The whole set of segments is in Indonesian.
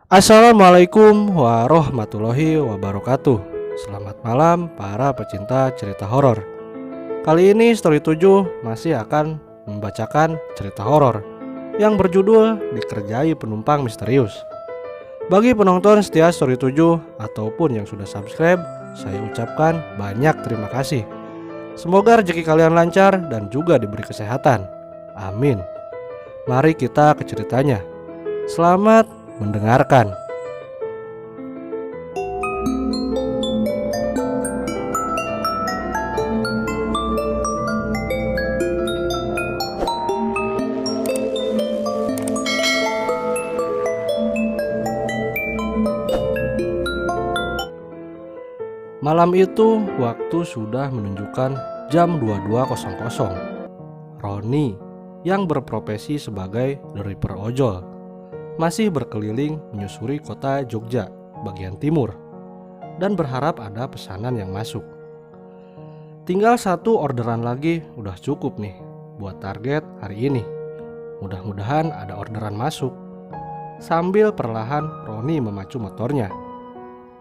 Assalamualaikum warahmatullahi wabarakatuh. Selamat malam para pecinta cerita horor. Kali ini Story 7 masih akan membacakan cerita horor yang berjudul Dikerjai Penumpang Misterius. Bagi penonton setia Story 7 ataupun yang sudah subscribe, saya ucapkan banyak terima kasih. Semoga rezeki kalian lancar dan juga diberi kesehatan. Amin. Mari kita ke ceritanya. Selamat mendengarkan. Malam itu waktu sudah menunjukkan jam 22.00. Roni yang berprofesi sebagai driver ojol masih berkeliling menyusuri kota Jogja bagian timur dan berharap ada pesanan yang masuk. Tinggal satu orderan lagi udah cukup nih buat target hari ini. Mudah-mudahan ada orderan masuk. Sambil perlahan Roni memacu motornya.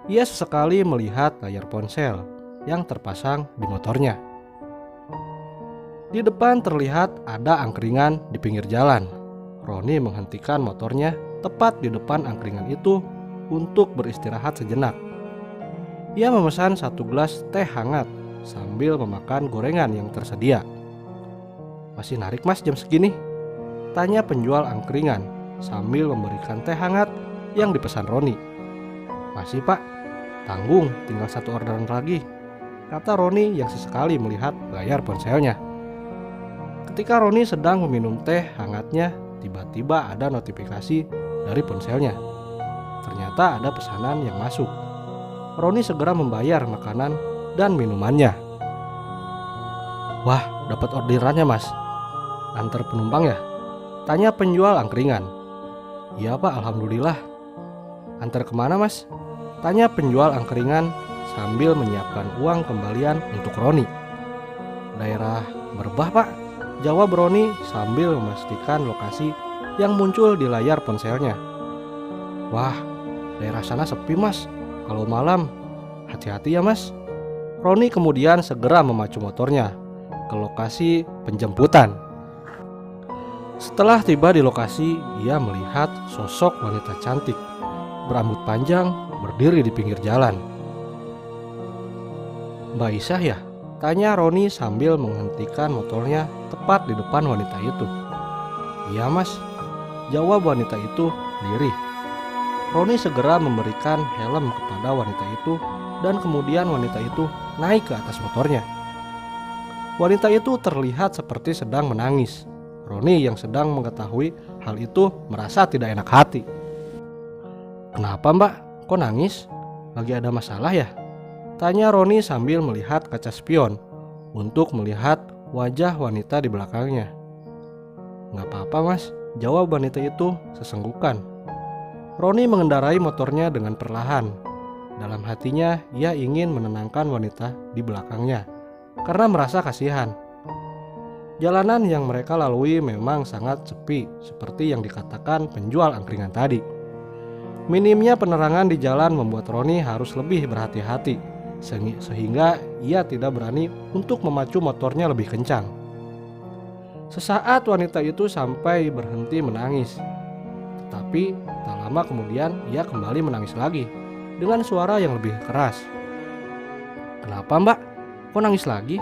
Ia sesekali melihat layar ponsel yang terpasang di motornya. Di depan terlihat ada angkringan di pinggir jalan. Roni menghentikan motornya tepat di depan angkringan itu untuk beristirahat sejenak. Ia memesan satu gelas teh hangat sambil memakan gorengan yang tersedia. "Masih narik mas jam segini?" tanya penjual angkringan sambil memberikan teh hangat yang dipesan Roni. "Masih pak, tanggung, tinggal satu orderan lagi," kata Roni yang sesekali melihat layar ponselnya. Ketika Roni sedang meminum teh hangatnya, tiba-tiba ada notifikasi dari ponselnya. Ternyata ada pesanan yang masuk. Roni segera membayar makanan dan minumannya. "Wah, dapat orderannya mas. Antar penumpang ya?" tanya penjual angkringan. "Iya pak, alhamdulillah." "Antar kemana mas?" tanya penjual angkringan sambil menyiapkan uang kembalian untuk Roni. "Daerah Merbah pak," jawab Roni sambil memastikan lokasi yang muncul di layar ponselnya. "Wah, daerah sana sepi mas. Kalau malam, hati-hati ya mas." Roni kemudian segera memacu motornya ke lokasi penjemputan. Setelah tiba di lokasi, ia melihat sosok wanita cantik berambut panjang berdiri di pinggir jalan. "Mbak Isah ya?" tanya Roni sambil menghentikan motornya tepat di depan wanita itu. "Iya mas," jawab wanita itu lirih. Roni segera memberikan helm kepada wanita itu dan kemudian wanita itu naik ke atas motornya. Wanita itu terlihat seperti sedang menangis. Roni yang sedang mengetahui hal itu merasa tidak enak hati. "Kenapa mbak? Kok nangis? Lagi ada masalah ya?" tanya Roni sambil melihat kaca spion untuk melihat wajah wanita di belakangnya. "Nggak apa-apa mas," jawab wanita itu sesenggukan. Roni mengendarai motornya dengan perlahan. Dalam hatinya ia ingin menenangkan wanita di belakangnya karena merasa kasihan. Jalanan yang mereka lalui memang sangat sepi seperti yang dikatakan penjual angkringan tadi. Minimnya penerangan di jalan membuat Roni harus lebih berhati-hati sehingga ia tidak berani untuk memacu motornya lebih kencang. Sesaat wanita itu sampai berhenti menangis. Tetapi tak lama kemudian ia kembali menangis lagi dengan suara yang lebih keras. "Kenapa mbak? Kok nangis lagi?"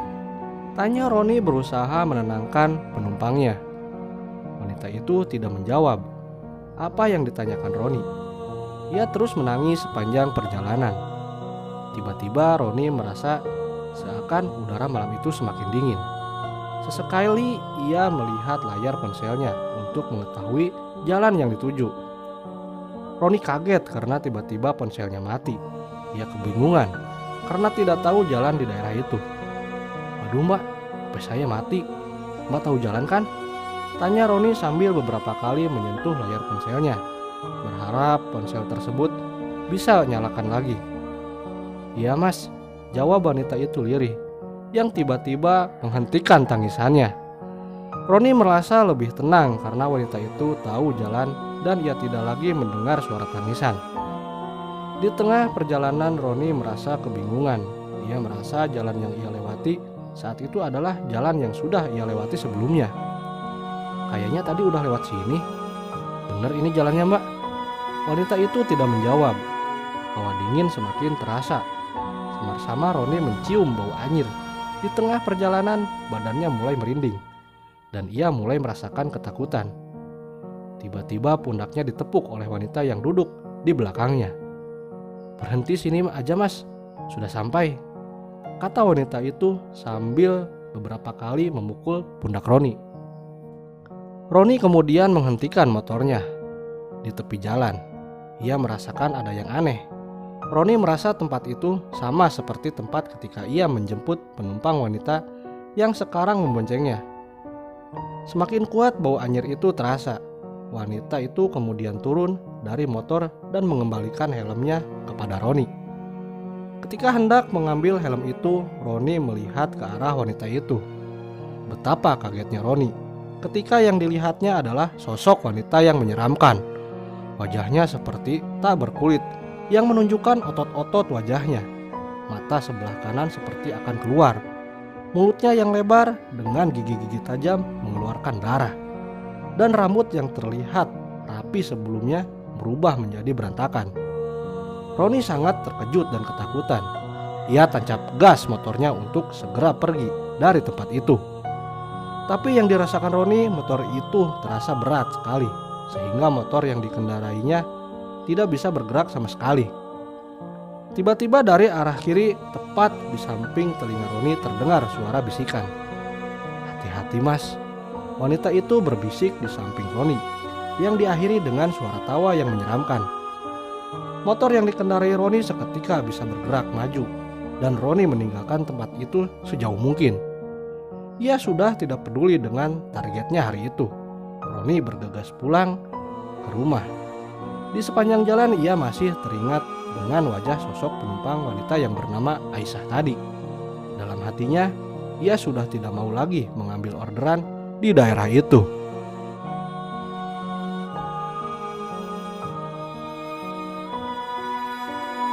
tanya Roni berusaha menenangkan penumpangnya. Wanita itu tidak menjawab apa yang ditanyakan Roni. Ia terus menangis sepanjang perjalanan. Tiba-tiba Roni merasa seakan udara malam itu semakin dingin. Sesekali ia melihat layar ponselnya untuk mengetahui jalan yang dituju. Roni kaget karena tiba-tiba ponselnya mati. Ia kebingungan karena tidak tahu jalan di daerah itu. "Aduh mbak, HP saya mati. Mbak tahu jalan kan?" tanya Roni sambil beberapa kali menyentuh layar ponselnya, berharap ponsel tersebut bisa nyalakan lagi. "Iya mas," jawab wanita itu lirih yang tiba-tiba menghentikan tangisannya. Roni merasa lebih tenang karena wanita itu tahu jalan dan ia tidak lagi mendengar suara tangisan. Di tengah perjalanan Roni merasa kebingungan. Ia merasa jalan yang ia lewati saat itu adalah jalan yang sudah ia lewati sebelumnya. Kayaknya tadi udah lewat sini. Bener ini jalannya, Mbak? Wanita itu tidak menjawab. Hawa dingin semakin terasa. Samar-samar Roni mencium bau anyir. Di tengah perjalanan badannya mulai merinding dan ia mulai merasakan ketakutan. Tiba-tiba pundaknya ditepuk oleh wanita yang duduk di belakangnya. "Berhenti sini aja, Mas. Sudah sampai," kata wanita itu sambil beberapa kali memukul pundak Roni. Roni kemudian menghentikan motornya di tepi jalan. Ia merasakan ada yang aneh. Roni merasa tempat itu sama seperti tempat ketika ia menjemput penumpang wanita yang sekarang memboncengnya. Semakin kuat bau anyir itu terasa. Wanita itu kemudian turun dari motor dan mengembalikan helmnya kepada Roni. Ketika hendak mengambil helm itu, Roni melihat ke arah wanita itu. Betapa kagetnya Roni ketika yang dilihatnya adalah sosok wanita yang menyeramkan. Wajahnya seperti tak berkulit yang menunjukkan otot-otot wajahnya. Mata sebelah kanan seperti akan keluar. Mulutnya yang lebar dengan gigi-gigi tajam mengeluarkan darah. Dan rambut yang terlihat rapi sebelumnya berubah menjadi berantakan. Roni sangat terkejut dan ketakutan. Ia tancap gas motornya untuk segera pergi dari tempat itu. Tapi yang dirasakan Roni, motor itu terasa berat sekali, sehingga motor yang dikendarainya tidak bisa bergerak sama sekali. Tiba-tiba dari arah kiri, tepat di samping telinga Roni terdengar suara bisikan. "Hati-hati, Mas," wanita itu berbisik di samping Roni, yang diakhiri dengan suara tawa yang menyeramkan. Motor yang dikendarai Roni seketika bisa bergerak maju, dan Roni meninggalkan tempat itu sejauh mungkin. Ia sudah tidak peduli dengan targetnya hari itu. Roni bergegas pulang ke rumah. Di sepanjang jalan ia masih teringat dengan wajah sosok penumpang wanita yang bernama Aisyah tadi. Dalam hatinya, ia sudah tidak mau lagi mengambil orderan di daerah itu.